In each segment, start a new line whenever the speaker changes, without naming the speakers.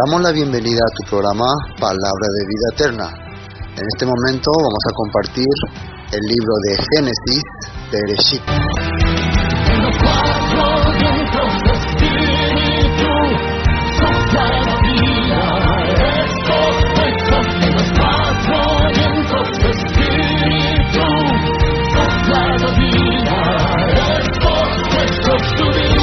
damos la bienvenida a tu programa Palabra de Vida Eterna. En este momento vamos a compartir el libro de Génesis, Bereshit.
En los cuatro vientos de espíritu, sopla la vida, esto, en los cuatro vientos de espíritu, sopla la vida, esto, subir.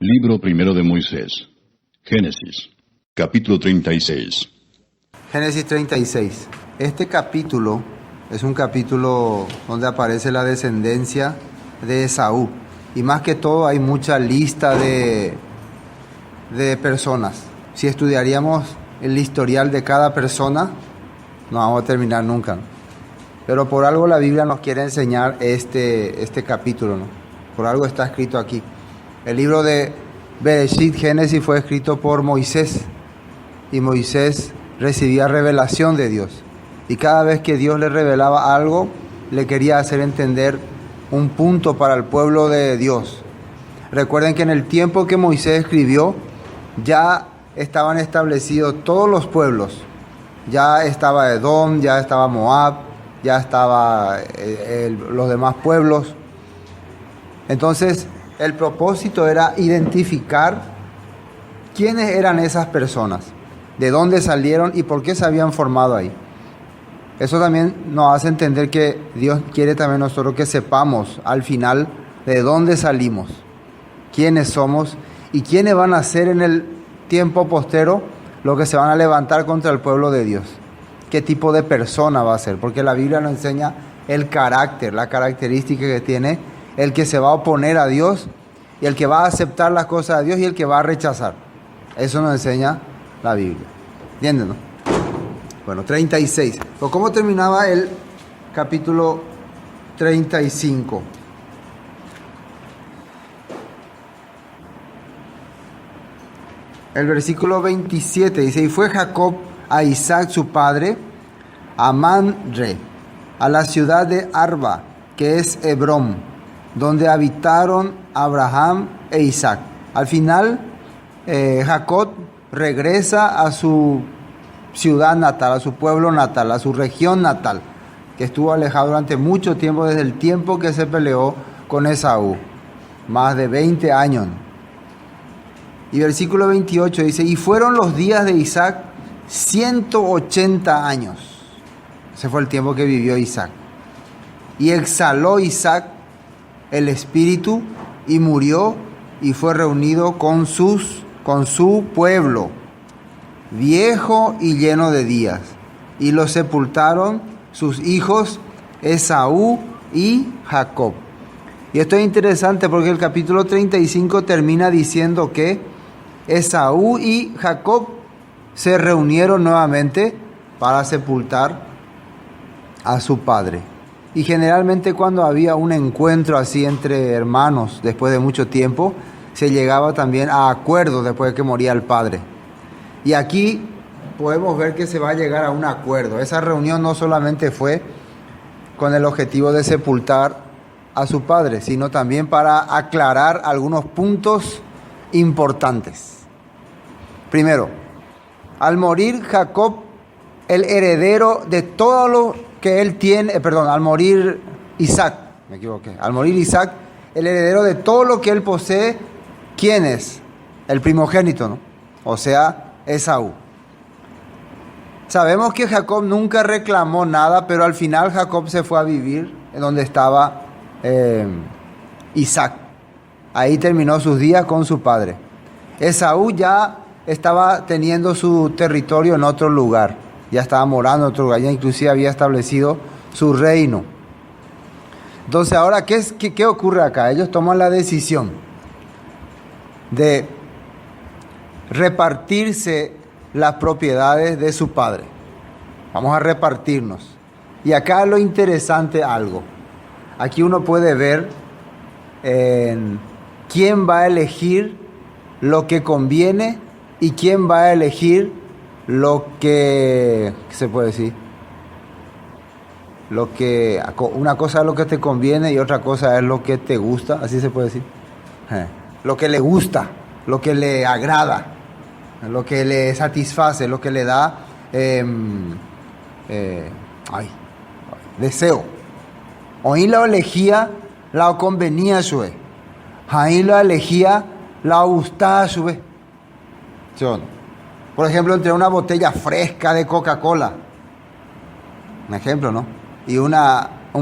Libro primero de Moisés, Génesis, capítulo 36.
Génesis 36. Este capítulo es un capítulo donde aparece la descendencia de Esaú. Y más que todo hay mucha lista de personas. Si estudiaríamos el historial de cada persona, no vamos a terminar nunca, ¿no? Pero por algo la Biblia nos quiere enseñar este capítulo, ¿no? Por algo está escrito aquí. El libro de Bereshit, Génesis, fue escrito por Moisés. Y Moisés recibía revelación de Dios. Y cada vez que Dios le revelaba algo, le quería hacer entender un punto para el pueblo de Dios. Recuerden que en el tiempo que Moisés escribió, ya estaban establecidos todos los pueblos. Ya estaba Edom, ya estaba Moab, ya estaba los demás pueblos. Entonces, el propósito era identificar quiénes eran esas personas, de dónde salieron y por qué se habían formado ahí. Eso también nos hace entender que Dios quiere también nosotros que sepamos al final de dónde salimos, quiénes somos y quiénes van a ser en el tiempo postero los que se van a levantar contra el pueblo de Dios. Qué tipo de persona va a ser, porque la Biblia nos enseña el carácter, la característica que tiene el que se va a oponer a Dios y el que va a aceptar las cosas de Dios y el que va a rechazar. Eso nos enseña la Biblia. ¿Entienden, no? Bueno, 36. Pues, ¿cómo terminaba el capítulo 35? El versículo 27 dice: y fue Jacob a Isaac su padre, a Manre, a la ciudad de Arba, que es Hebrón, donde habitaron Abraham e Isaac. Al final, Jacob regresa a su ciudad natal, a su pueblo natal, a su región natal, que estuvo alejado durante mucho tiempo, desde el tiempo que se peleó con Esaú, más de 20 años. Y versículo 28 dice: y fueron los días de Isaac 180 años. Ese fue el tiempo que vivió Isaac. Y exhaló Isaac el espíritu y murió y fue reunido con su pueblo, viejo y lleno de días. Y lo sepultaron sus hijos Esaú y Jacob. Y esto es interesante porque el capítulo 35 termina diciendo que Esaú y Jacob se reunieron nuevamente para sepultar a su padre. Y generalmente cuando había un encuentro así entre hermanos después de mucho tiempo, se llegaba también a acuerdos después de que moría el padre. Y aquí podemos ver que se va a llegar a un acuerdo. Esa reunión no solamente fue con el objetivo de sepultar a su padre, sino también para aclarar algunos puntos importantes. Primero, al morir Jacob, el heredero de todo lo que él tiene, al morir Isaac, al morir Isaac, el heredero de todo lo que él posee, ¿quién es? El primogénito, ¿no? O sea, Esaú. Sabemos que Jacob nunca reclamó nada, pero al final Jacob se fue a vivir en donde estaba Isaac. Ahí terminó sus días con su padre. Esaú ya estaba teniendo su territorio en otro lugar. Ya estaba morando en otro lugar, ya inclusive había establecido su reino. Entonces ahora, ¿qué ocurre acá? Ellos toman la decisión de repartirse las propiedades de su padre. Vamos a repartirnos. Y acá lo interesante algo. Aquí uno puede ver quién va a elegir lo que conviene y quién va a elegir lo que, ¿qué se puede decir? Lo que, una cosa es lo que te conviene y otra cosa es lo que te gusta, así se puede decir. Lo que le gusta, lo que le agrada, lo que le satisface, lo que le da deseo. Hoy lo elegía, la convenía su vez. Ahí lo elegía, la gustaba su vez. Por ejemplo, entre una botella fresca de Coca-Cola, un ejemplo, ¿no? Y un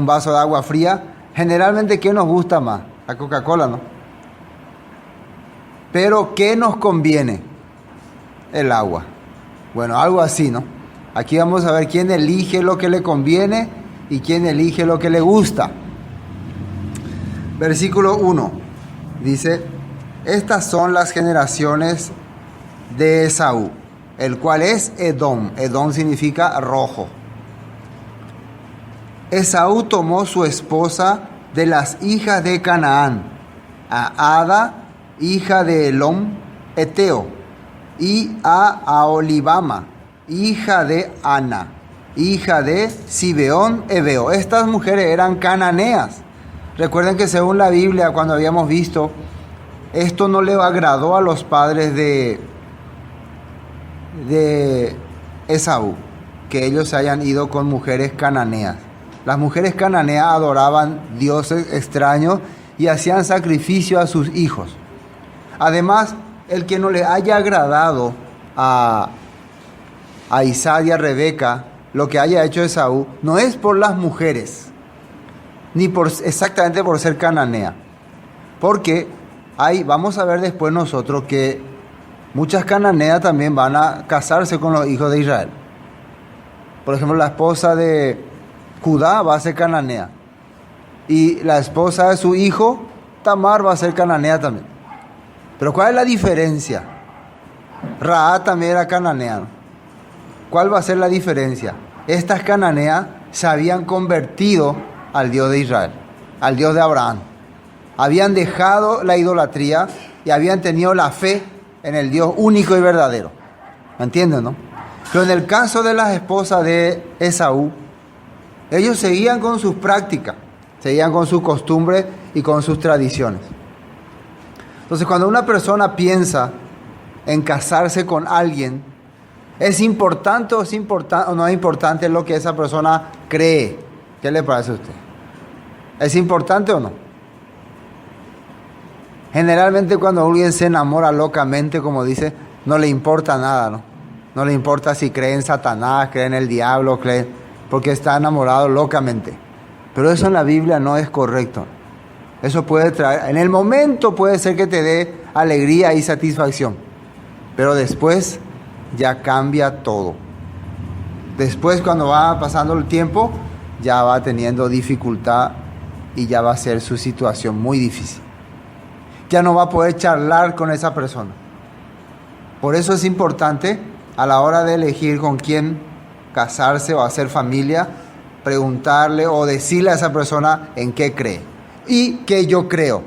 vaso de agua fría, generalmente, ¿qué nos gusta más? La Coca-Cola, ¿no? Pero, ¿qué nos conviene? El agua. Bueno, algo así, ¿no? Aquí vamos a ver quién elige lo que le conviene y quién elige lo que le gusta. Versículo 1 dice: estas son las generaciones de Esaú, el cual es Edom. Edom significa rojo. Esaú tomó su esposa de las hijas de Canaán, a Ada, hija de Elón, Eteo, y a Aholibama, hija de Ana, hija de Sibeón, Ebeo. Estas mujeres eran cananeas. Recuerden que según la Biblia, cuando habíamos visto, esto no le agradó a los padres de Esaú, que ellos se hayan ido con mujeres cananeas. Las mujeres cananeas adoraban dioses extraños y hacían sacrificio a sus hijos. Además, el que no le haya agradado a Isaac y a Rebeca lo que haya hecho Esaú, no es por las mujeres, ni exactamente por ser cananea. Porque vamos a ver después nosotros que muchas cananeas también van a casarse con los hijos de Israel. Por ejemplo, la esposa de Judá va a ser cananea. Y la esposa de su hijo, Tamar, va a ser cananea también. Pero ¿cuál es la diferencia? Raá también era cananea, ¿no? ¿Cuál va a ser la diferencia? Estas cananeas se habían convertido al Dios de Israel, al Dios de Abraham. Habían dejado la idolatría y habían tenido la fe en el Dios único y verdadero. ¿Me entienden, no? Pero en el caso de las esposas de Esaú, ellos seguían con sus prácticas, seguían con sus costumbres y con sus tradiciones. Entonces, cuando una persona piensa en casarse con alguien, ¿es importante o no es importante lo que esa persona cree? ¿Qué le parece a usted? ¿Es importante o no? Generalmente cuando alguien se enamora locamente, como dice, no le importa nada, ¿no? No le importa si cree en Satanás, cree en el diablo, porque está enamorado locamente. Pero eso en la Biblia no es correcto. Eso puede traer, en el momento puede ser que te dé alegría y satisfacción, pero después ya cambia todo. Después, cuando va pasando el tiempo, ya va teniendo dificultad y ya va a ser su situación muy difícil. Ya no va a poder charlar con esa persona. Por eso es importante, a la hora de elegir con quién casarse o hacer familia, preguntarle o decirle a esa persona en qué cree y qué yo creo.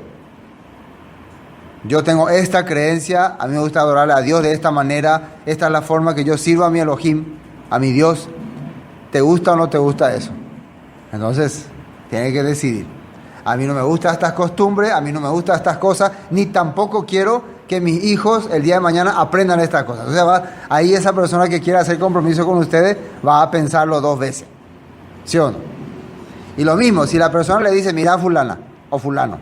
Yo tengo esta creencia, a mí me gusta adorarle a Dios de esta manera, esta es la forma que yo sirvo a mi Elohim, a mi Dios. ¿Te gusta o no te gusta eso? Entonces, tienes que decidir. A mí no me gustan estas costumbres, a mí no me gustan estas cosas, ni tampoco quiero que mis hijos el día de mañana aprendan estas cosas. O sea, ahí esa persona que quiera hacer compromiso con ustedes va a pensarlo 2 veces. ¿Sí o no? Y lo mismo, si la persona le dice, mira fulana o fulano,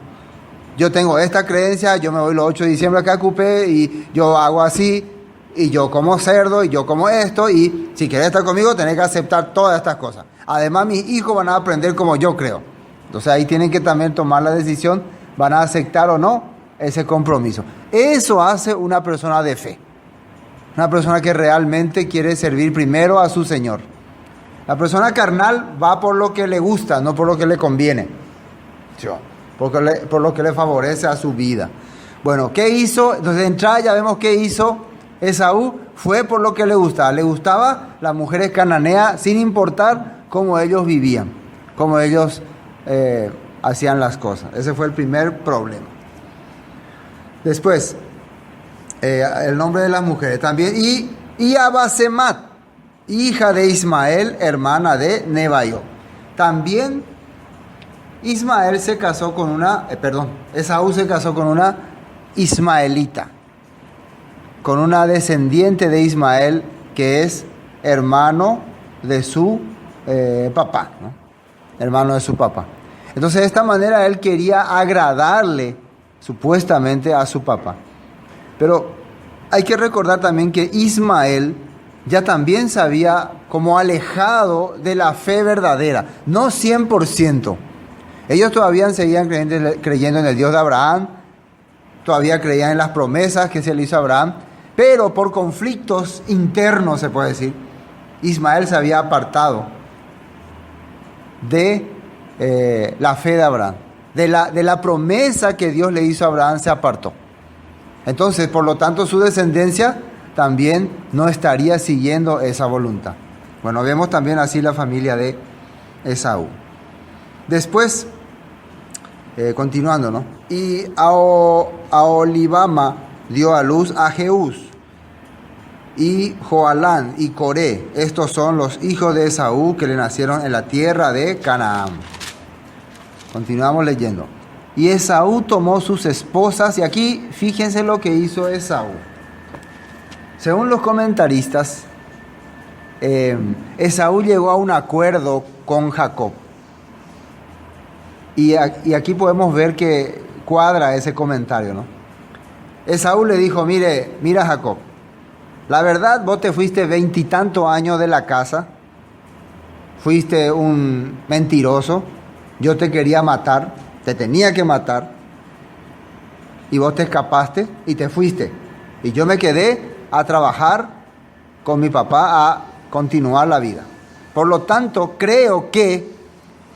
yo tengo esta creencia, yo me voy los 8 de diciembre acá a Cupé y yo hago así, y yo como cerdo, y yo como esto, y si querés estar conmigo tenés que aceptar todas estas cosas. Además, mis hijos van a aprender como yo creo. Entonces ahí tienen que también tomar la decisión, van a aceptar o no ese compromiso. Eso hace una persona de fe, una persona que realmente quiere servir primero a su Señor. La persona carnal va por lo que le gusta, no por lo que le conviene, por lo que le favorece a su vida. Bueno, ¿qué hizo? Entonces de entrada ya vemos qué hizo Esaú. Fue por lo que le gustaba. Le gustaba las mujeres cananeas sin importar cómo ellos vivían, cómo ellos hacían las cosas. Ese fue el primer problema. Después, el nombre de las mujeres también. Y Abasemat, hija de Ismael, hermana de Nebaiot. También Ismael se casó con Esaú se casó con una ismaelita, con una descendiente de Ismael que es hermano de su papá, ¿no? Hermano de su papá. Entonces de esta manera él quería agradarle supuestamente a su papá. Pero hay que recordar también que Ismael ya también se había como alejado de la fe verdadera, no 100%. Ellos todavía seguían creyendo en el Dios de Abraham, todavía creían en las promesas que se le hizo a Abraham, pero por conflictos internos, se puede decir, Ismael se había apartado de la fe de Abraham, de la promesa que Dios le hizo a Abraham, se apartó. Entonces, por lo tanto, su descendencia también no estaría siguiendo esa voluntad. Bueno, vemos también así la familia de Esaú. Después, continuando, ¿no? Y Aholibama dio a luz a Jeús, y Joalán y Coré. Estos son los hijos de Esaú que le nacieron en la tierra de Canaán. Continuamos leyendo. Y Esaú tomó sus esposas, y aquí fíjense lo que hizo Esaú. Según los comentaristas, Esaú llegó a un acuerdo con Jacob. Y aquí podemos ver que cuadra ese comentario, ¿no? Esaú le dijo, mira Jacob, la verdad vos te fuiste 20 y tantos años de la casa, fuiste un mentiroso, yo te quería matar, te tenía que matar, y vos te escapaste y te fuiste. Y yo me quedé a trabajar con mi papá a continuar la vida. Por lo tanto, creo que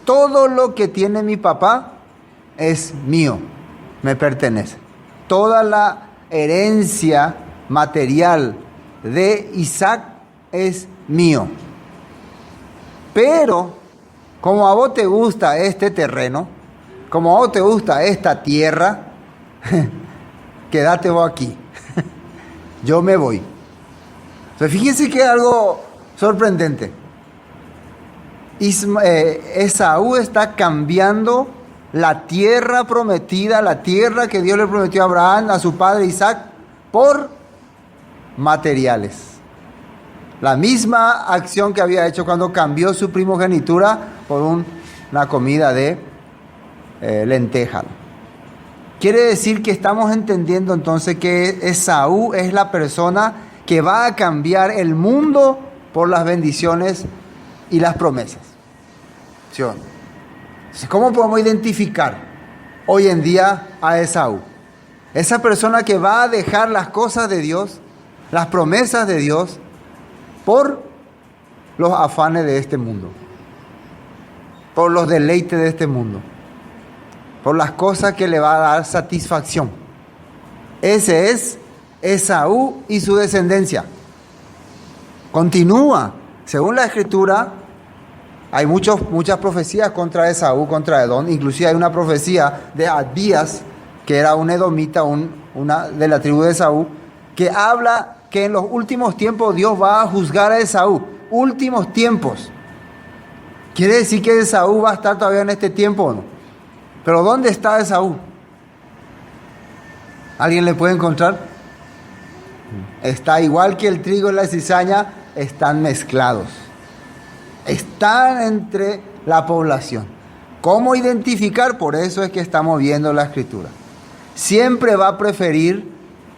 todo lo que tiene mi papá es mío, me pertenece. Toda la herencia material de Isaac es mío. Pero, como a vos te gusta este terreno, como a vos te gusta esta tierra, quédate vos aquí. Yo me voy. Entonces, fíjense que es algo sorprendente. Esaú está cambiando la tierra prometida, la tierra que Dios le prometió a Abraham, a su padre Isaac, por materiales. La misma acción que había hecho cuando cambió su primogenitura por una comida de lenteja. Quiere decir que estamos entendiendo entonces que Esaú es la persona que va a cambiar el mundo por las bendiciones y las promesas. ¿Sí o no? ¿Cómo podemos identificar hoy en día a Esaú? Esa persona que va a dejar las cosas de Dios, las promesas de Dios, por los afanes de este mundo, por los deleites de este mundo, por las cosas que le va a dar satisfacción. Ese es Esaú y su descendencia. Continúa. Según la Escritura, hay muchas profecías contra Esaú, contra Edom. Inclusive hay una profecía de Abías, que era un edomita, una de la tribu de Esaú, que habla que en los últimos tiempos Dios va a juzgar a Esaú. Últimos tiempos. ¿Quiere decir que Esaú va a estar todavía en este tiempo o no? Pero ¿dónde está Esaú? ¿Alguien le puede encontrar? Está igual que el trigo y la cizaña, están mezclados. Están entre la población. ¿Cómo identificar? Por eso es que estamos viendo la Escritura. Siempre va a preferir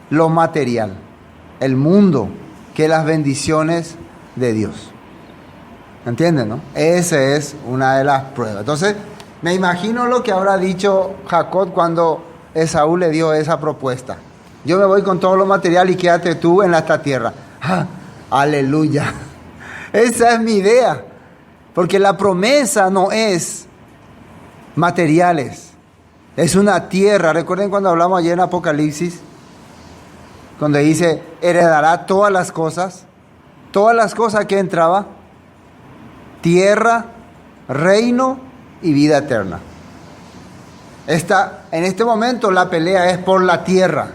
lo material, el mundo, que las bendiciones de Dios. ¿Entienden, no? Esa es una de las pruebas. Entonces, me imagino lo que habrá dicho Jacob cuando Esaú le dio esa propuesta. Yo me voy con todo lo material y quédate tú en esta tierra. ¡Ah! ¡Aleluya! Esa es mi idea. Porque la promesa no es materiales. Es una tierra. Recuerden cuando hablamos ayer en Apocalipsis, cuando dice, heredará todas las cosas que entraba, tierra, reino y vida eterna. En este momento la pelea es por la tierra.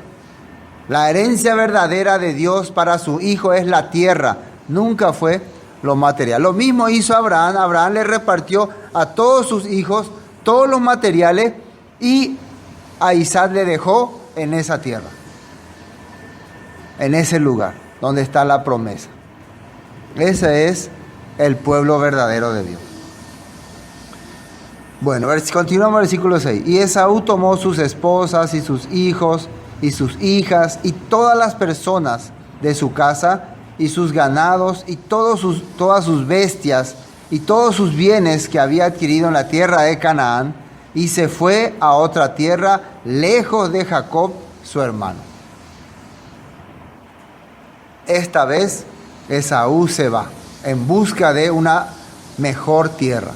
La herencia verdadera de Dios para su hijo es la tierra, nunca fue lo material. Lo mismo hizo Abraham. Abraham le repartió a todos sus hijos todos los materiales y a Isaac le dejó en esa tierra, en ese lugar donde está la promesa. Ese es el pueblo verdadero de Dios. Bueno, continuamos el versículo 6. Y Esaú tomó sus esposas y sus hijos y sus hijas y todas las personas de su casa y sus ganados y todas sus bestias y todos sus bienes que había adquirido en la tierra de Canaán, y se fue a otra tierra lejos de Jacob su hermano. Esta vez Esaú se va en busca de una mejor tierra.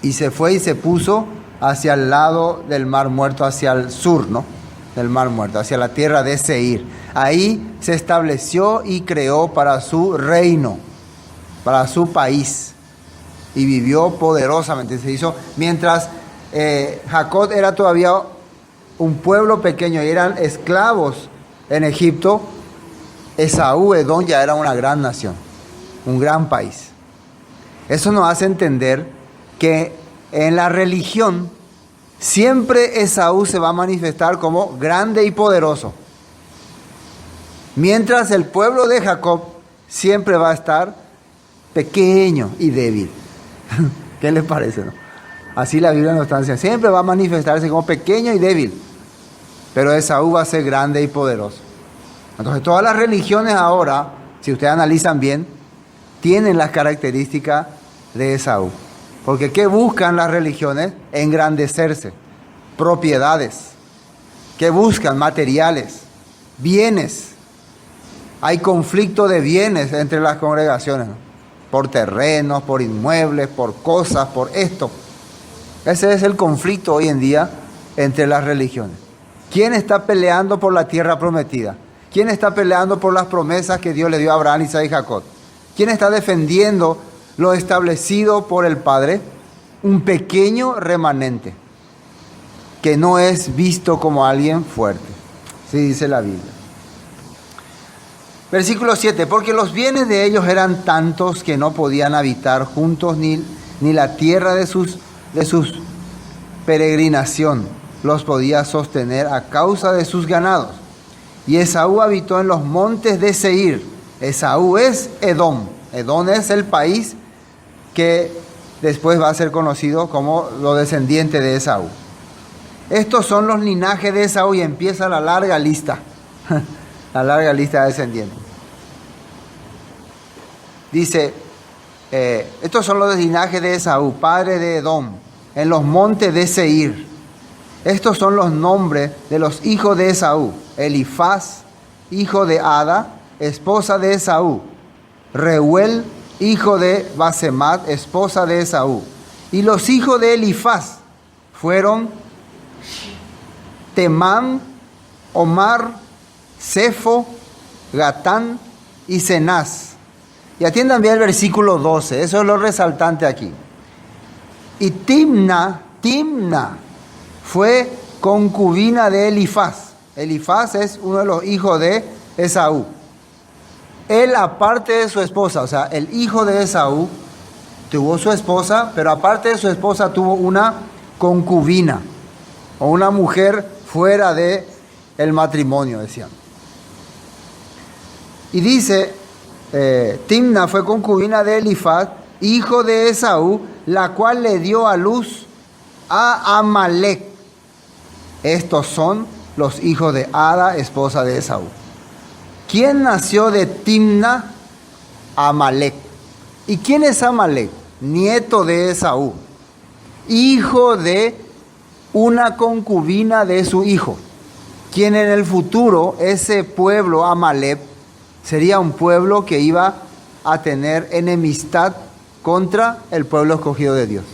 Y se fue y se puso hacia el lado del Mar Muerto, hacia el sur, ¿no? Del Mar Muerto, hacia la tierra de Seir. Ahí se estableció y creó para su reino, para su país. Y vivió poderosamente. Se hizo, mientras Jacob era todavía un pueblo pequeño y eran esclavos en Egipto, Esaú, Edom, ya era una gran nación, un gran país. Eso nos hace entender que en la religión siempre Esaú se va a manifestar como grande y poderoso, mientras el pueblo de Jacob siempre va a estar pequeño y débil. ¿Qué les parece, no? Así la Biblia nos está diciendo, siempre va a manifestarse como pequeño y débil, pero Esaú va a ser grande y poderoso. Entonces todas las religiones ahora, si ustedes analizan bien, tienen las características de Esaú. Porque ¿qué buscan las religiones? Engrandecerse, propiedades. ¿Qué buscan? Materiales, bienes. Hay conflicto de bienes entre las congregaciones, ¿no? Por terrenos, por inmuebles, por cosas, por esto. Ese es el conflicto hoy en día entre las religiones. ¿Quién está peleando por la tierra prometida? ¿Quién está peleando por las promesas que Dios le dio a Abraham, Isaac y Jacob? ¿Quién está defendiendo lo establecido por el Padre? Un pequeño remanente que no es visto como alguien fuerte. Sí dice la Biblia. Versículo 7. Porque los bienes de ellos eran tantos que no podían habitar juntos ni la tierra de sus peregrinación los podía sostener a causa de sus ganados. Y Esaú habitó en los montes de Seir. Esaú es Edom. Edom es el país que después va a ser conocido como los descendientes de Esaú. Estos son los linajes de Esaú y empieza la larga lista. La larga lista de descendientes. Dice, estos son los linajes de Esaú, padre de Edom, en los montes de Seir. Estos son los nombres de los hijos de Esaú: Elifaz, hijo de Ada, esposa de Esaú; Reuel, hijo de Basemat, esposa de Esaú. Y los hijos de Elifaz fueron Temán, Omar, Sefo, Gatán y Cenaz. Y atiendan bien el versículo 12, eso es lo resaltante aquí. Y Timna fue concubina de Elifaz. Elifaz es uno de los hijos de Esaú. Él, aparte de su esposa, o sea, el hijo de Esaú tuvo su esposa, pero aparte de su esposa tuvo una concubina, o una mujer fuera de el matrimonio, decían. Y dice, Timna fue concubina de Elifaz, hijo de Esaú, la cual le dio a luz a Amalek. Estos son los hijos de Ada, esposa de Esaú. ¿Quién nació de Timna? Amalek. ¿Y quién es Amalek? Nieto de Esaú, hijo de una concubina de su hijo, quien en el futuro, ese pueblo Amalek, sería un pueblo que iba a tener enemistad contra el pueblo escogido de Dios.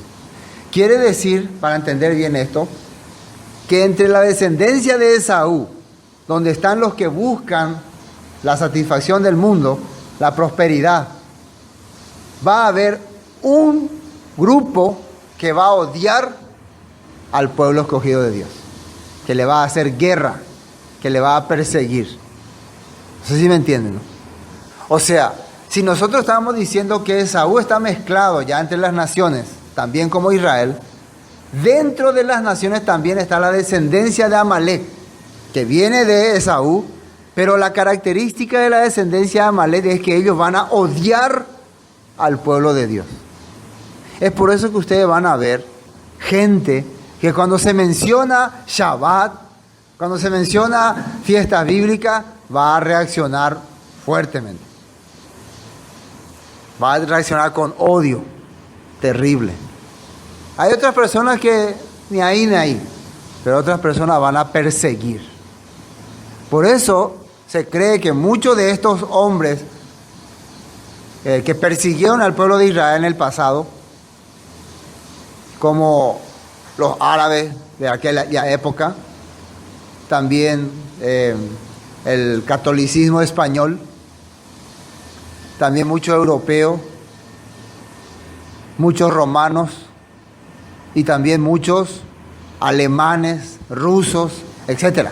Quiere decir, para entender bien esto, que entre la descendencia de Esaú, donde están los que buscan la satisfacción del mundo, la prosperidad, va a haber un grupo que va a odiar al pueblo escogido de Dios, que le va a hacer guerra, que le va a perseguir. No sé si me entienden, ¿no? O sea, si nosotros estamos diciendo que Esaú está mezclado ya entre las naciones, también como Israel, dentro de las naciones también está la descendencia de Amalek, que viene de Esaú, pero la característica de la descendencia de Amalek es que ellos van a odiar al pueblo de Dios. Es por eso que ustedes van a ver gente que cuando se menciona Shabbat, cuando se menciona fiesta bíblica, va a reaccionar fuertemente. Va a reaccionar con odio terrible. Hay otras personas que ni ahí, pero otras personas van a perseguir. Por eso se cree que muchos de estos hombres que persiguieron al pueblo de Israel en el pasado, como los árabes de aquella época, también el catolicismo español, también muchos europeos, muchos romanos y también muchos alemanes, rusos, etc.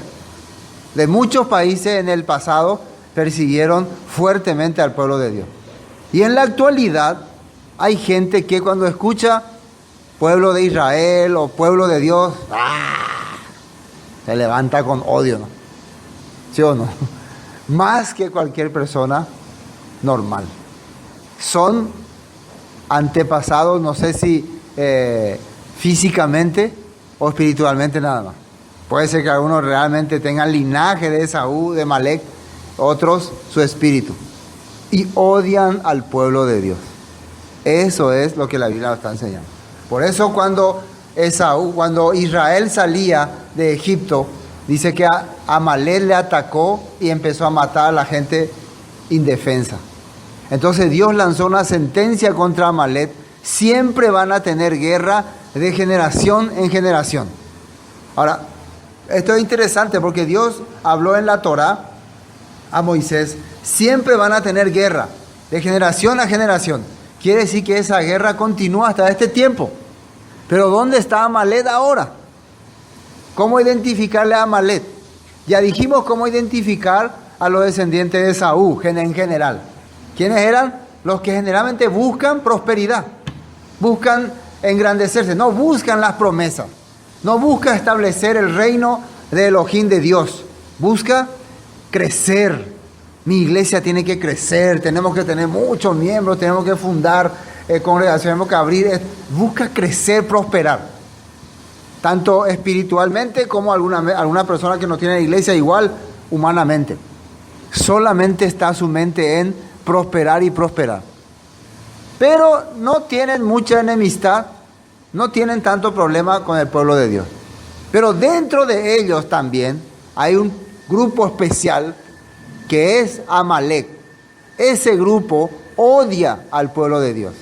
De muchos países en el pasado persiguieron fuertemente al pueblo de Dios. Y en la actualidad hay gente que cuando escucha pueblo de Israel o pueblo de Dios, se levanta con odio, ¿no? ¿Sí o no? Más que cualquier persona normal. Son antepasados, no sé si físicamente o espiritualmente nada más. Puede ser que algunos realmente tengan linaje de Esaú, de Amalek, otros su espíritu. Y odian al pueblo de Dios. Eso es lo que la Biblia nos está enseñando. Por eso cuando Israel salía de Egipto, dice que Amalek le atacó y empezó a matar a la gente indefensa. Entonces Dios lanzó una sentencia contra Amalek. Siempre van a tener guerra de generación en generación. Ahora, esto es interesante porque Dios habló en la Torá a Moisés, siempre van a tener guerra de generación a generación. Quiere decir que esa guerra continúa hasta este tiempo. Pero ¿dónde está Amalek ahora? ¿Cómo identificarle a Amalek? Ya dijimos cómo identificar a los descendientes de Esaú en general. ¿Quiénes eran? Los que generalmente buscan prosperidad, buscan engrandecerse, no buscan las promesas, no busca establecer el reino de Elohim de Dios, busca crecer. Mi iglesia tiene que crecer, tenemos que tener muchos miembros, tenemos que fundar congregaciones, tenemos que abrir, busca crecer, prosperar, tanto espiritualmente como alguna persona que no tiene iglesia, igual humanamente. Solamente está su mente en prosperar y prosperar. Pero no tienen mucha enemistad, no tienen tanto problema con el pueblo de Dios. Pero dentro de ellos también hay un grupo especial que es Amalek. Ese grupo odia al pueblo de Dios.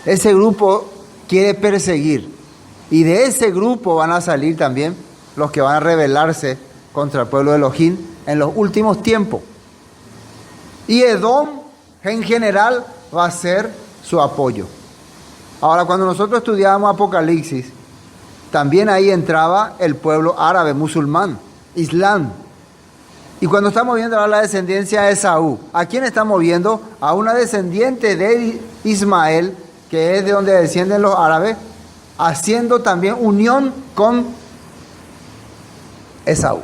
Ese grupo quiere perseguir. Y de ese grupo van a salir también los que van a rebelarse contra el pueblo de Elohim en los últimos tiempos. Y Edom en general va a ser su apoyo. Ahora, cuando nosotros estudiábamos Apocalipsis, también ahí entraba el pueblo árabe, musulmán, Islam. Y cuando estamos viendo ahora la descendencia de Esaú, ¿a quién estamos viendo? A una descendiente de Ismael, que es de donde descienden los árabes, haciendo también unión con Esaú.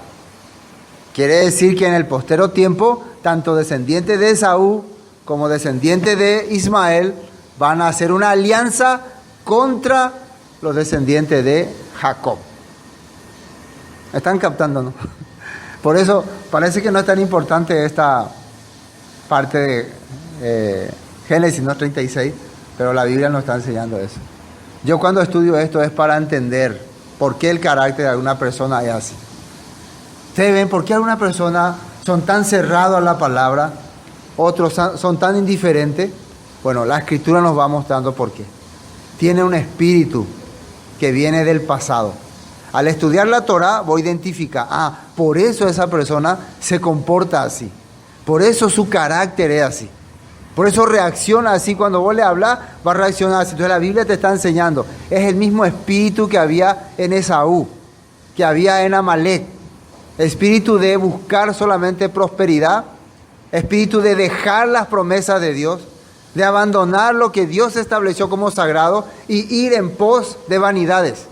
Quiere decir que en el postero tiempo, tanto descendientes de Esaú como descendientes de Ismael van a hacer una alianza contra los descendientes de Jacob. ¿Están captando, no? Por eso parece que no es tan importante esta parte de Génesis 36, pero la Biblia nos está enseñando eso. Yo cuando estudio esto es para entender por qué el carácter de alguna persona es así. Ustedes ven por qué algunas personas son tan cerrados a la palabra, otros son tan indiferentes. Bueno, la Escritura nos va mostrando por qué. Tiene un espíritu que viene del pasado. Al estudiar la Torá voy a identificar, por eso esa persona se comporta así. Por eso su carácter es así. Por eso reacciona así, cuando vos le hablas, va a reaccionar así. Entonces la Biblia te está enseñando, es el mismo espíritu que había en Esaú, que había en Amalek. Espíritu de buscar solamente prosperidad, espíritu de dejar las promesas de Dios, de abandonar lo que Dios estableció como sagrado y ir en pos de vanidades.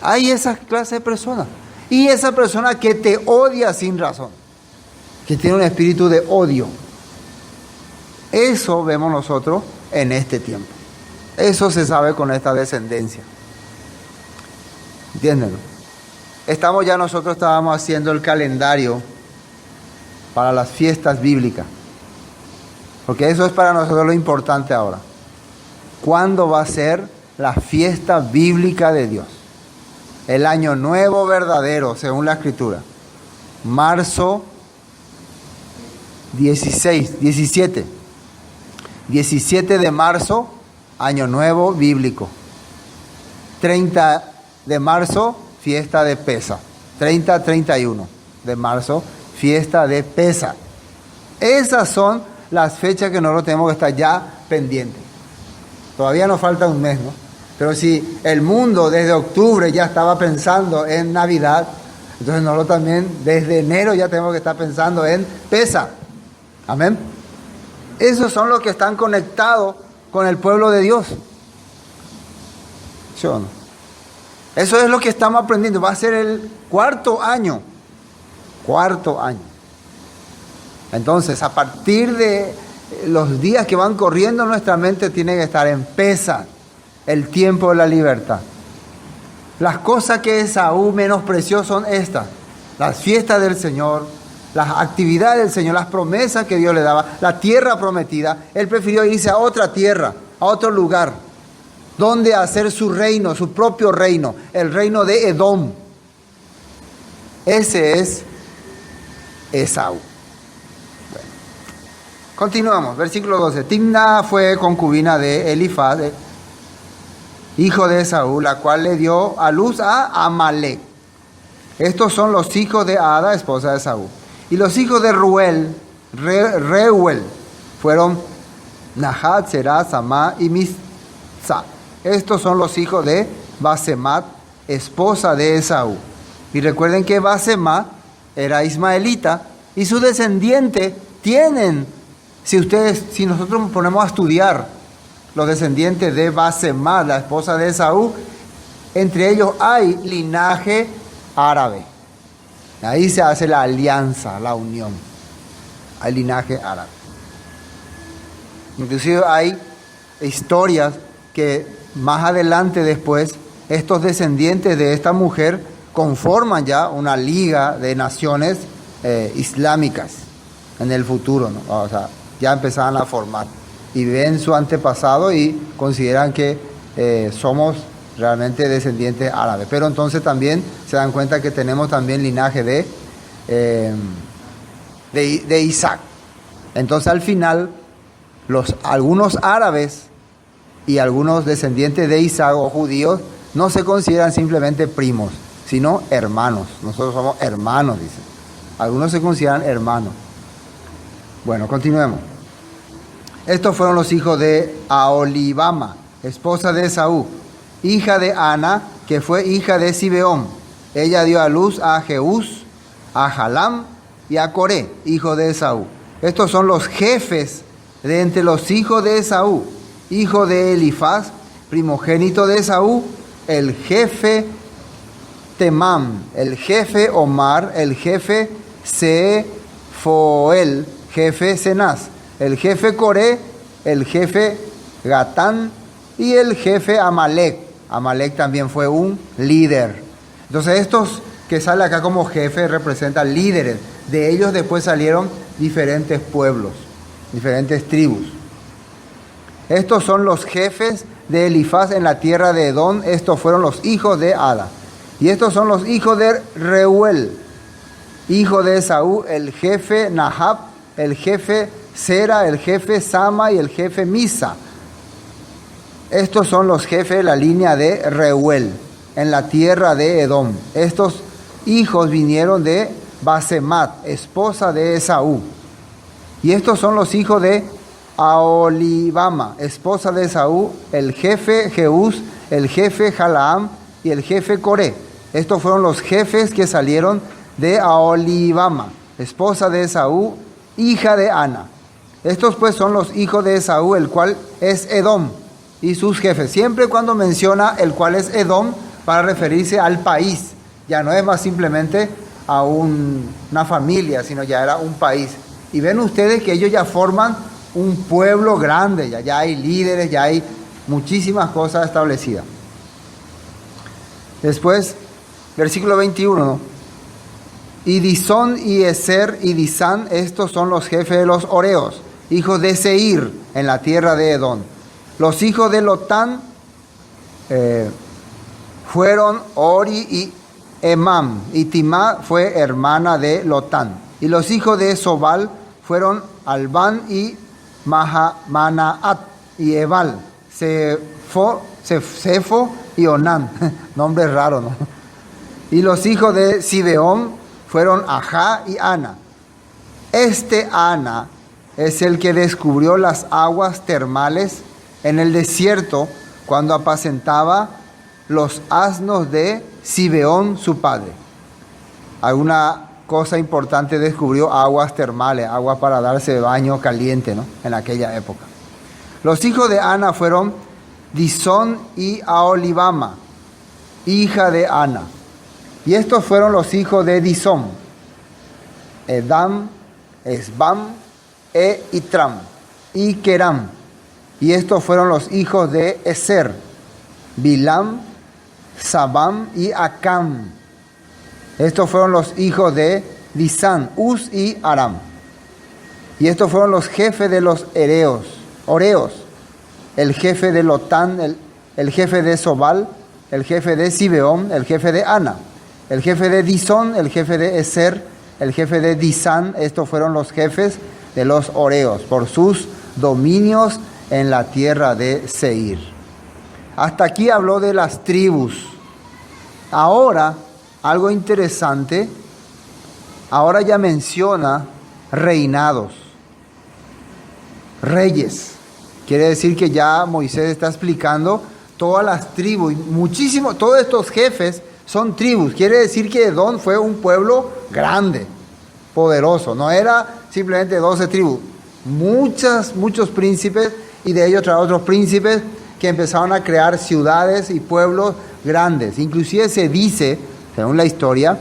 Hay esa clase de personas. Y esa persona que te odia sin razón, que tiene un espíritu de odio. Eso vemos nosotros en este tiempo. Eso se sabe con esta descendencia. ¿Entienden? Nosotros estábamos haciendo el calendario para las fiestas bíblicas. Porque eso es para nosotros lo importante ahora. ¿Cuándo va a ser la fiesta bíblica de Dios? El año nuevo verdadero, según la Escritura. Marzo 17 de marzo, año nuevo bíblico. 30 de marzo, fiesta de Pesa. 30-31 de marzo, fiesta de Pesa. Esas son las fechas que nosotros tenemos que estar ya pendientes. Todavía nos falta un mes, ¿no? Pero si el mundo desde octubre ya estaba pensando en Navidad, entonces nosotros también desde enero ya tenemos que estar pensando en Pesa. Amén. Esos son los que están conectados con el pueblo de Dios. ¿Sí o no? Eso es lo que estamos aprendiendo. Va a ser el cuarto año. Entonces, a partir de los días que van corriendo, nuestra mente tiene que estar en Pesa, el tiempo de la libertad. Las cosas que Esaú menospreció son estas: las fiestas del Señor, las actividades del Señor, las promesas que Dios le daba, la tierra prometida. Él prefirió irse a otra tierra, a otro lugar, donde hacer su reino, su propio reino, el reino de Edom. Ese es Esaú. Bueno, continuamos, versículo 12. Timna fue concubina de Elifaz, hijo de Esaú, la cual le dio a luz a Amalek. Estos son los hijos de Ada, esposa de Esaú. Y los hijos de Reuel fueron Nahat, Será, Samá y Mizza. Estos son los hijos de Basemat, esposa de Esaú. Y recuerden que Basemat era ismaelita y su descendiente tienen, si nosotros nos ponemos a estudiar los descendientes de Basemat, la esposa de Esaú, entre ellos hay linaje árabe. Ahí se hace la alianza, la unión. Hay linaje árabe. Inclusive hay historias que más adelante después estos descendientes de esta mujer conforman ya una liga de naciones islámicas en el futuro, ¿no? O sea, ya empezaban a formar y ven su antepasado y consideran que somos realmente descendientes árabes. Pero entonces también se dan cuenta que tenemos también linaje de Isaac. Entonces al final algunos árabes y algunos descendientes de Isaac o judíos no se consideran simplemente primos, sino hermanos. Nosotros somos hermanos, dicen. Algunos se consideran hermanos. Bueno, continuemos. Estos fueron los hijos de Aholibama, esposa de Esaú, hija de Ana, que fue hija de Sibeón. Ella dio a luz a Jeús, a Jalam y a Coré, hijo de Esaú. Estos son los jefes de entre los hijos de Esaú, hijo de Elifaz, primogénito de Esaú, el jefe Temam, el jefe Omar, el jefe Sefoel, jefe Cenaz, el jefe Coré, el jefe Gatán y el jefe Amalek. Amalek también fue un líder. Entonces estos que salen acá como jefe representan líderes. De ellos después salieron diferentes pueblos, diferentes tribus. Estos son los jefes de Elifaz en la tierra de Edom. Estos fueron los hijos de Ada. Y estos son los hijos de Reuel, hijo de Esaú, el jefe Nahab, el jefe Sera, el jefe Sama y el jefe Misa. Estos son los jefes de la línea de Reuel en la tierra de Edom. Estos hijos vinieron de Basemat, esposa de Esaú. Y estos son los hijos de Aholibama, esposa de Esaú, el jefe Jeús, el jefe Jalaam y el jefe Coré. Estos fueron los jefes que salieron de Aholibama, esposa de Esaú, hija de Ana. Estos pues son los hijos de Esaú, el cual es Edom, y sus jefes. Siempre cuando menciona el cual es Edom, para referirse al país. Ya no es más simplemente a una familia, sino ya era un país. Y ven ustedes que ellos ya forman un pueblo grande, ya hay líderes, ya hay muchísimas cosas establecidas. Después, versículo 21, ¿no? Y Disón y Eser y Disán, estos son los jefes de los Oreos, hijos de Seir, en la tierra de Edom. Los hijos de Lotán fueron Ori y Emam, y Timá fue hermana de Lotán. Y los hijos de Sobal fueron Albán y Manaat y Ebal, Sefo y Onán, nombres raros, ¿no? Y los hijos de Sibeón fueron Ajá y Ana. Este Ana es el que descubrió las aguas termales en el desierto cuando apacentaba los asnos de Sibeón su padre. Alguna cosa importante, descubrió aguas termales, agua para darse baño caliente, ¿no? En aquella época. Los hijos de Ana fueron Disón y Aholibama, hija de Ana. Y estos fueron los hijos de Disón: Edam, Esbam, Itram y Keram. Y estos fueron los hijos de Eser: Bilam, Sabam y Acam. Estos fueron los hijos de Disán, Uz y Aram. Y estos fueron los jefes de los Oreos, el jefe de Lotán, el jefe de Sobal, el jefe de Sibeón, el jefe de Ana, el jefe de Disón, el jefe de Eser, el jefe de Disán. Estos fueron los jefes de los Oreos, por sus dominios en la tierra de Seir. Hasta aquí habló de las tribus. Ahora, algo interesante, ahora ya menciona reinados, reyes. Quiere decir que ya Moisés está explicando todas las tribus, muchísimo, todos estos jefes son tribus. Quiere decir que Edom fue un pueblo grande, poderoso, no era simplemente 12 tribus, muchos príncipes, y de ellos tras otros príncipes que empezaron a crear ciudades y pueblos grandes. Inclusive se dice, según la historia,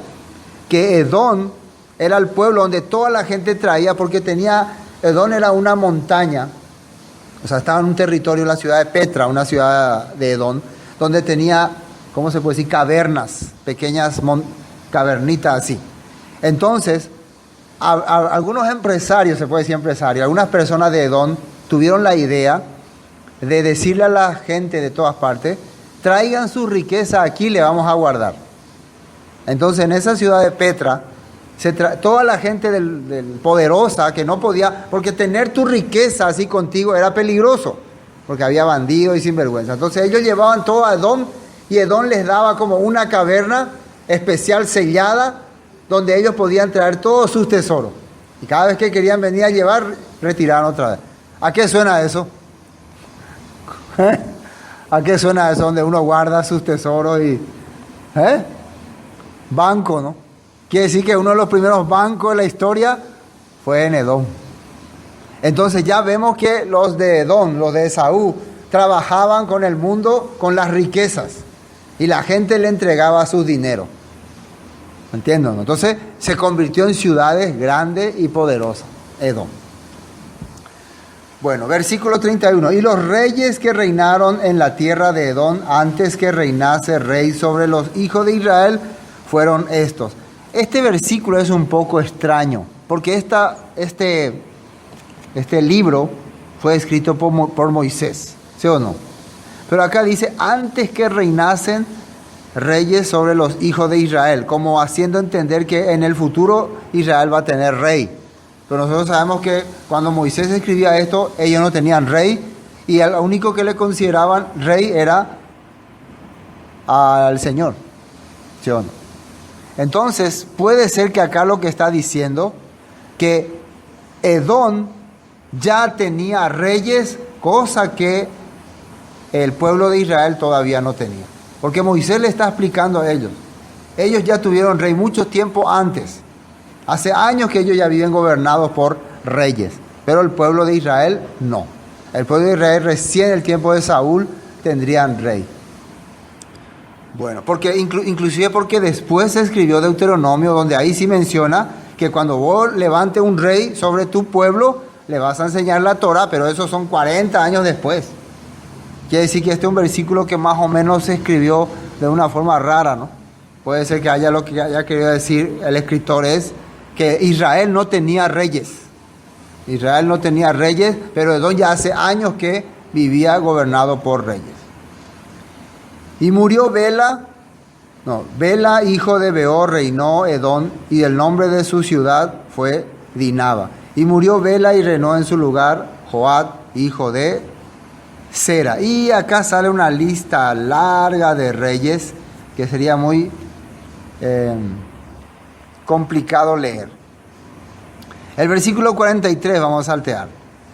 que Edom era el pueblo donde toda la gente traía, porque Edom era una montaña, o sea, estaba en un territorio, la ciudad de Petra, una ciudad de Edom, donde tenía, ¿cómo se puede decir?, cavernas, pequeñas cavernitas así. Entonces, algunos empresarios, se puede decir empresarios, algunas personas de Edom tuvieron la idea de decirle a la gente de todas partes: traigan su riqueza aquí, le vamos a guardar. Entonces, en esa ciudad de Petra, toda la gente del poderosa que no podía, porque tener tu riqueza así contigo era peligroso, porque había bandidos y sinvergüenza. Entonces ellos llevaban todo a Edom, y Edom les daba como una caverna especial sellada, donde ellos podían traer todos sus tesoros. Y cada vez que querían venir a llevar, retiraban otra vez. ¿A qué suena eso? ¿A qué suena eso? Donde uno guarda sus tesoros y... Banco, ¿no? Quiere decir que uno de los primeros bancos de la historia fue en Edom. Entonces ya vemos que los de Edom, los de Esaú, trabajaban con el mundo, con las riquezas, y la gente le entregaba su dinero. ¿Entienden? Entonces se convirtió en ciudades grandes y poderosas, Edom. Bueno, versículo 31. Y los reyes que reinaron en la tierra de Edom antes que reinase rey sobre los hijos de Israel fueron estos. Este versículo es un poco extraño, porque este libro fue escrito por Moisés, ¿sí o no? Pero acá dice, antes que reinasen reyes sobre los hijos de Israel, como haciendo entender que en el futuro Israel va a tener rey. Pero nosotros sabemos que cuando Moisés escribía esto, ellos no tenían rey, y el único que le consideraban rey era al Señor, ¿sí o no? Entonces, puede ser que acá lo que está diciendo, que Edom ya tenía reyes, cosa que el pueblo de Israel todavía no tenía. Porque Moisés le está explicando a ellos. Ellos ya tuvieron rey mucho tiempo antes. Hace años que ellos ya viven gobernados por reyes. Pero el pueblo de Israel no. El pueblo de Israel recién en el tiempo de Saúl tendrían rey. Bueno, porque inclusive porque después se escribió Deuteronomio, donde ahí sí menciona que cuando vos levantes un rey sobre tu pueblo, le vas a enseñar la Torah, pero eso son 40 años después. Quiere decir que este es un versículo que más o menos se escribió de una forma rara, ¿no? Puede ser que haya lo que haya querido decir el escritor es que Israel no tenía reyes. Israel no tenía reyes, pero Edom ya hace años que vivía gobernado por reyes. Y murió Bela, hijo de Beor, reinó Edom, y el nombre de su ciudad fue Dinaba. Y murió Bela y reinó en su lugar Joab, hijo de Zera. Y acá sale una lista larga de reyes que sería muy complicado leer. El versículo 43 vamos a saltear.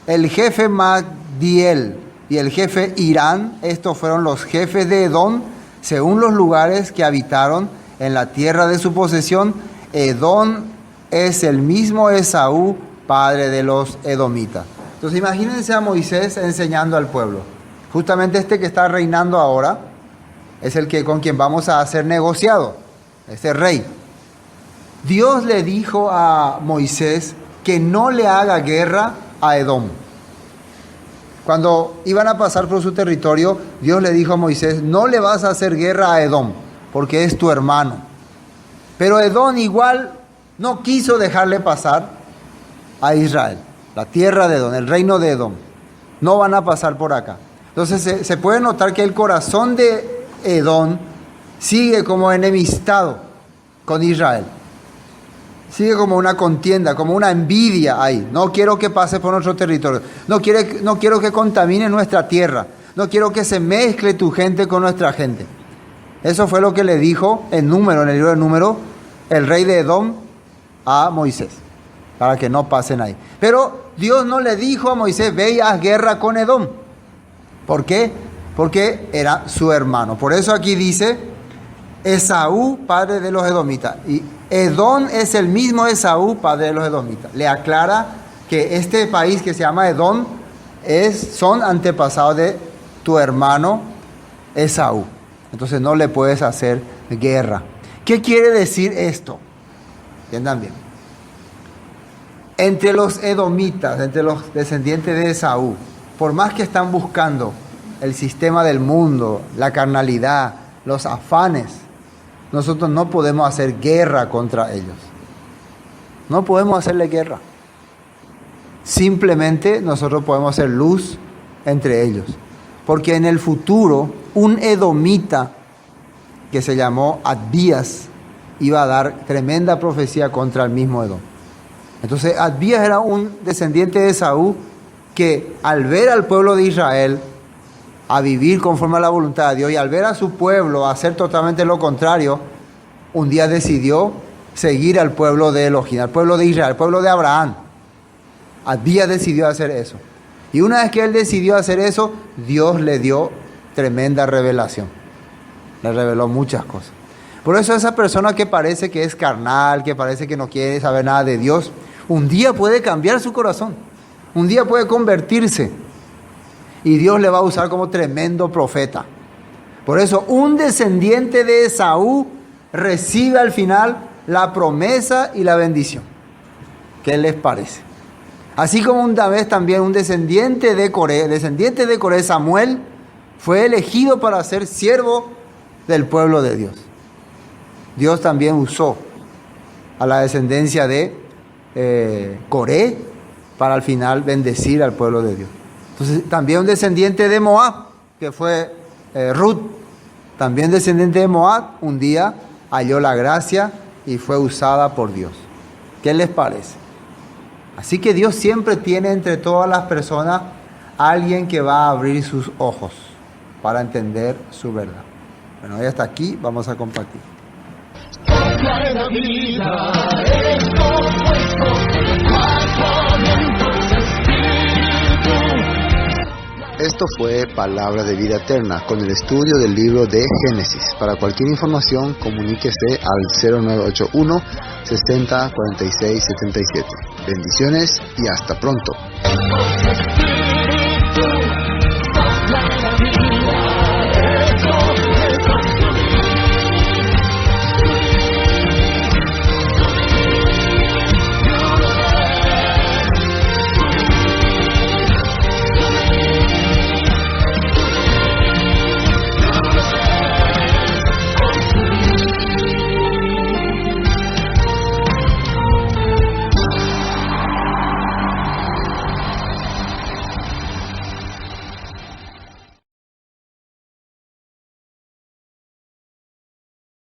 El jefe Magdiel y el jefe Irán, estos fueron los jefes de Edom, según los lugares que habitaron en la tierra de su posesión. Edom es el mismo Esaú, padre de los edomitas. Entonces imagínense a Moisés enseñando al pueblo. Justamente este que está reinando ahora es el que con quien vamos a hacer negociado, este rey. Dios le dijo a Moisés que no le haga guerra a Edom. Cuando iban a pasar por su territorio, Dios le dijo a Moisés, no le vas a hacer guerra a Edom, porque es tu hermano. Pero Edom igual no quiso dejarle pasar a Israel, la tierra de Edom, el reino de Edom. No van a pasar por acá. Entonces se puede notar que el corazón de Edom sigue como enemistado con Israel. Sigue como una contienda, como una envidia ahí. No quiero que pase por nuestro territorio. No quiero que contamine nuestra tierra. No quiero que se mezcle tu gente con nuestra gente. Eso fue lo que le dijo en el libro de Números, el rey de Edom a Moisés, para que no pasen ahí. Pero Dios no le dijo a Moisés, ve y haz guerra con Edom. ¿Por qué? Porque era su hermano. Por eso aquí dice, Esaú, padre de los edomitas. Y Edom es el mismo Esaú, padre de los edomitas. Le aclara que este país que se llama Edom son antepasados de tu hermano Esaú. Entonces no le puedes hacer guerra. ¿Qué quiere decir esto? Entiendan bien. Entre los edomitas, entre los descendientes de Esaú, por más que están buscando el sistema del mundo, la carnalidad, los afanes, nosotros no podemos hacer guerra contra ellos. No podemos hacerle guerra. Simplemente nosotros podemos hacer luz entre ellos. Porque en el futuro, un edomita que se llamó Abías iba a dar tremenda profecía contra el mismo Edom. Entonces, Abías era un descendiente de Esaú que al ver al pueblo de Israel a vivir conforme a la voluntad de Dios y al ver a su pueblo hacer totalmente lo contrario, un día decidió seguir al pueblo de Elohim, al pueblo de Israel, al pueblo de Abraham. Abías decidió hacer eso. Y una vez que él decidió hacer eso, Dios le dio tremenda revelación. Le reveló muchas cosas. Por eso esa persona que parece que es carnal, que parece que no quiere saber nada de Dios, un día puede cambiar su corazón. Un día puede convertirse. Y Dios le va a usar como tremendo profeta. Por eso un descendiente de Esaú recibe al final la promesa y la bendición. ¿Qué les parece? Así como una vez también un descendiente de Coré, Samuel, fue elegido para ser siervo del pueblo de Dios. Dios también usó a la descendencia de Coré para al final bendecir al pueblo de Dios. Entonces también un descendiente de Moab, que fue Ruth, también descendiente de Moab, un día halló la gracia y fue usada por Dios. ¿Qué les parece? Así que Dios siempre tiene entre todas las personas alguien que va a abrir sus ojos para entender su verdad. Bueno, ya hasta aquí, vamos a compartir.
Sopla la vida, esto puesto, 4 vientos, espíritu.
Esto fue Palabra de Vida Eterna con el estudio del libro de Génesis. Para cualquier información, comuníquese al 0981 60 46 77. Bendiciones y hasta pronto.